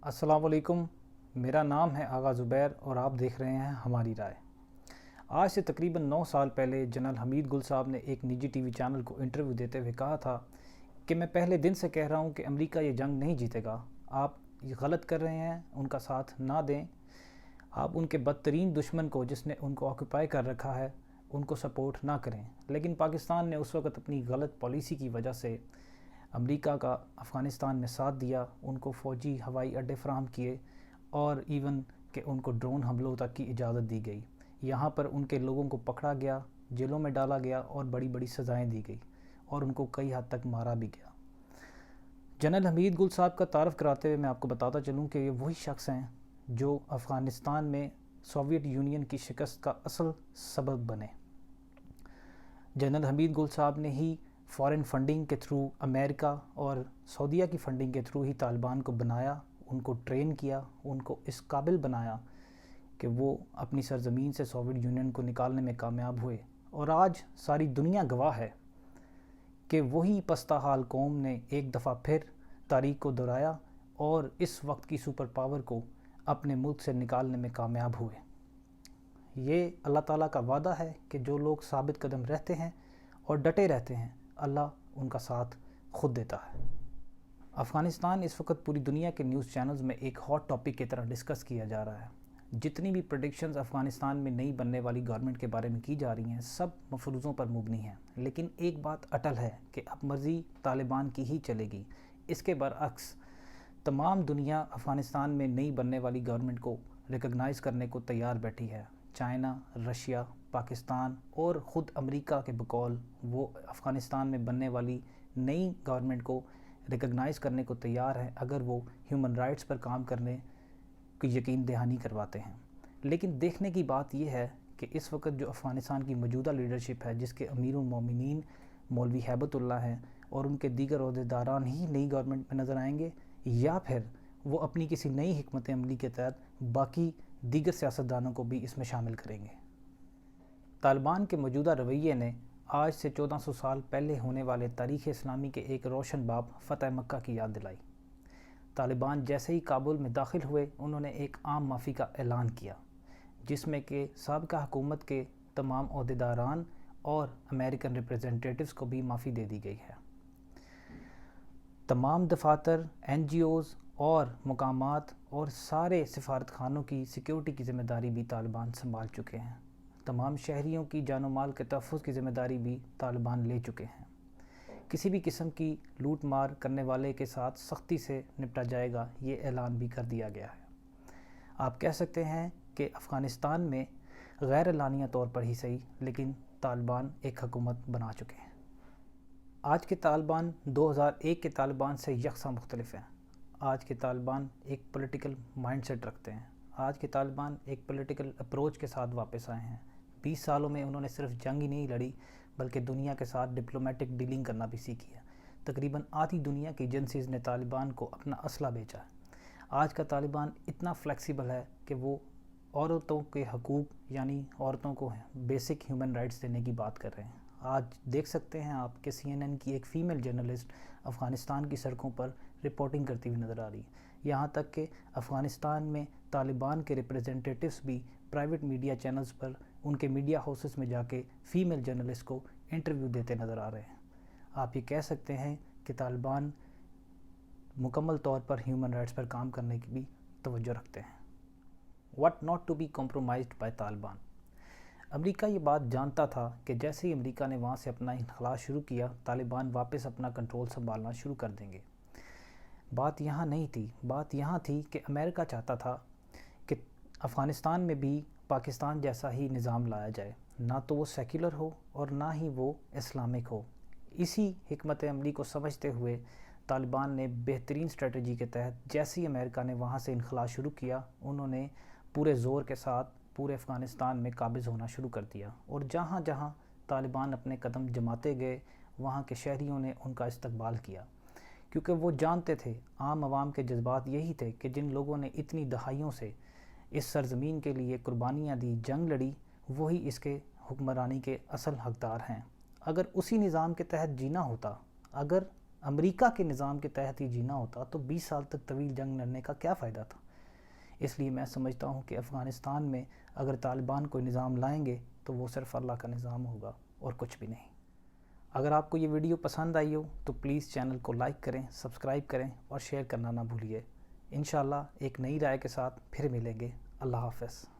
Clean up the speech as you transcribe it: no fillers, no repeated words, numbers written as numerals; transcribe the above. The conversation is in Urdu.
السلام علیکم، میرا نام ہے آغا زبیر اور آپ دیکھ رہے ہیں ہماری رائے۔ آج سے تقریباً 9 سال پہلے جنرل حمید گل صاحب نے ایک نجی ٹی وی چینل کو انٹرویو دیتے ہوئے کہا تھا کہ میں پہلے دن سے کہہ رہا ہوں کہ امریکہ یہ جنگ نہیں جیتے گا، آپ یہ غلط کر رہے ہیں، ان کا ساتھ نہ دیں، آپ ان کے بدترین دشمن کو جس نے ان کو آکوپائی کر رکھا ہے ان کو سپورٹ نہ کریں۔ لیکن پاکستان نے اس وقت اپنی غلط پالیسی کی وجہ سے امریکہ کا افغانستان میں ساتھ دیا، ان کو فوجی ہوائی اڈے فراہم کیے اور ایون کہ ان کو ڈرون حملوں تک کی اجازت دی گئی۔ یہاں پر ان کے لوگوں کو پکڑا گیا، جیلوں میں ڈالا گیا اور بڑی بڑی سزائیں دی گئی اور ان کو کئی حد تک مارا بھی گیا۔ جنرل حمید گل صاحب کا تعارف کراتے ہوئے میں آپ کو بتاتا چلوں کہ یہ وہی شخص ہیں جو افغانستان میں سوویت یونین کی شکست کا اصل سبب بنے۔ جنرل حمید گل صاحب نے ہی فارن فنڈنگ کے تھرو امریکہ اور سعودیہ کی فنڈنگ کے تھرو ہی طالبان کو بنایا، ان کو ٹرین کیا، ان کو اس قابل بنایا کہ وہ اپنی سرزمین سے سوویت یونین کو نکالنے میں کامیاب ہوئے۔ اور آج ساری دنیا گواہ ہے کہ وہی پستہ حال قوم نے ایک دفعہ پھر تاریخ کو دہرایا اور اس وقت کی سپر پاور کو اپنے ملک سے نکالنے میں کامیاب ہوئے۔ یہ اللہ تعالیٰ کا وعدہ ہے کہ جو لوگ ثابت قدم رہتے ہیں اور ڈٹے رہتے ہیں، اللہ ان کا ساتھ خود دیتا ہے۔ افغانستان اس وقت پوری دنیا کے نیوز چینلز میں ایک ہاٹ ٹاپک کی طرح ڈسکس کیا جا رہا ہے۔ جتنی بھی پریڈکشنز افغانستان میں نئی بننے والی گورنمنٹ کے بارے میں کی جا رہی ہیں، سب مفروضوں پر مبنی ہیں، لیکن ایک بات اٹل ہے کہ اب مرضی طالبان کی ہی چلے گی۔ اس کے برعکس تمام دنیا افغانستان میں نئی بننے والی گورنمنٹ کو ریکگنائز کرنے کو تیار بیٹھی ہے۔ چائنا، رشیا، پاکستان اور خود امریکہ کے بقول وہ افغانستان میں بننے والی نئی گورنمنٹ کو ریکگنائز کرنے کو تیار ہے اگر وہ ہیومن رائٹس پر کام کرنے کی یقین دہانی کرواتے ہیں۔ لیکن دیکھنے کی بات یہ ہے کہ اس وقت جو افغانستان کی موجودہ لیڈرشپ ہے، جس کے امیر المومنین مولوی ہیبت اللہ ہیں اور ان کے دیگر عہدیداران ہی نئی گورنمنٹ میں نظر آئیں گے، یا پھر وہ اپنی کسی نئی حکمت عملی کے تحت باقی دیگر سیاستدانوں کو بھی اس میں شامل کریں گے۔ طالبان کے موجودہ رویے نے آج سے 1400 سال پہلے ہونے والے تاریخ اسلامی کے ایک روشن باب فتح مکہ کی یاد دلائی۔ طالبان جیسے ہی کابل میں داخل ہوئے، انہوں نے ایک عام معافی کا اعلان کیا، جس میں کہ سابقہ حکومت کے تمام عہدیداران اور امریکن ریپریزنٹیٹیوز کو بھی معافی دے دی گئی ہے۔ تمام دفاتر، این جی اوز اور مقامات اور سارے سفارت خانوں کی سیکیورٹی کی ذمہ داری بھی طالبان سنبھال چکے ہیں۔ تمام شہریوں کی جان و مال کے تحفظ کی ذمہ داری بھی طالبان لے چکے ہیں۔ کسی بھی قسم کی لوٹ مار کرنے والے کے ساتھ سختی سے نپٹا جائے گا، یہ اعلان بھی کر دیا گیا ہے۔ آپ کہہ سکتے ہیں کہ افغانستان میں غیر اعلانیہ طور پر ہی صحیح، لیکن طالبان ایک حکومت بنا چکے ہیں۔ آج کے طالبان 2001 کے طالبان سے یکساں مختلف ہیں۔ آج کے طالبان ایک پولیٹیکل مائنڈ سیٹ رکھتے ہیں۔ آج کے طالبان ایک پولیٹیکل اپروچ کے ساتھ واپس آئے ہیں۔ 20 سالوں میں انہوں نے صرف جنگ ہی نہیں لڑی بلکہ دنیا کے ساتھ ڈپلومیٹک ڈیلنگ کرنا بھی سیکھی ہے۔ تقریباً آدھی دنیا کی ایجنسیز نے طالبان کو اپنا اسلحہ بیچا ہے۔ آج کا طالبان اتنا فلیکسیبل ہے کہ وہ عورتوں کے حقوق یعنی عورتوں کو بیسک ہیومن رائٹس دینے کی بات کر رہے ہیں۔ آج دیکھ سکتے ہیں آپ کہ سی این این کی ایک فیمیل جرنلسٹ افغانستان کی سڑکوں پر رپورٹنگ کرتی ہوئی نظر آ رہی ہے۔ یہاں تک کہ افغانستان میں طالبان کے ریپریزنٹیٹیوز بھی پرائیویٹ میڈیا چینلز پر ان کے میڈیا ہاؤسز میں جا کے فیمیل جرنلسٹ کو انٹرویو دیتے نظر آ رہے ہیں۔ آپ یہ کہہ سکتے ہیں کہ طالبان مکمل طور پر ہیومن رائٹس پر کام کرنے کی بھی توجہ رکھتے ہیں۔ What not to be compromised by Taliban. امریکہ یہ بات جانتا تھا کہ جیسے ہی امریکہ نے وہاں سے اپنا انخلا شروع کیا، طالبان واپس اپنا کنٹرول سنبھالنا شروع کر دیں گے۔ بات یہاں نہیں تھی، بات یہاں تھی کہ امریکہ چاہتا تھا کہ افغانستان میں بھی پاکستان جیسا ہی نظام لایا جائے، نہ تو وہ سیکولر ہو اور نہ ہی وہ اسلامک ہو۔ اسی حکمت عملی کو سمجھتے ہوئے طالبان نے بہترین اسٹریٹجی کے تحت جیسے ہی امریکہ نے وہاں سے انخلا شروع کیا، انہوں نے پورے زور کے ساتھ پورے افغانستان میں قابض ہونا شروع کر دیا، اور جہاں جہاں طالبان اپنے قدم جماتے گئے وہاں کے شہریوں نے ان کا استقبال کیا، کیونکہ وہ جانتے تھے، عام عوام کے جذبات یہی تھے کہ جن لوگوں نے اتنی دہائیوں سے اس سرزمین کے لیے قربانیاں دی، جنگ لڑی، وہی اس کے حکمرانی کے اصل حقدار ہیں۔ اگر اسی نظام کے تحت جینا ہوتا، اگر امریکہ کے نظام کے تحت ہی جینا ہوتا تو 20 سال تک طویل جنگ لڑنے کا کیا فائدہ تھا؟ اس لیے میں سمجھتا ہوں کہ افغانستان میں اگر طالبان کوئی نظام لائیں گے تو وہ صرف اللہ کا نظام ہوگا اور کچھ بھی نہیں۔ اگر آپ کو یہ ویڈیو پسند آئی ہو تو پلیز چینل کو لائک کریں، سبسکرائب کریں اور شیئر کرنا نہ بھولیے۔ انشاءاللہ ایک نئی رائے کے ساتھ پھر ملیں گے۔ اللہ حافظ۔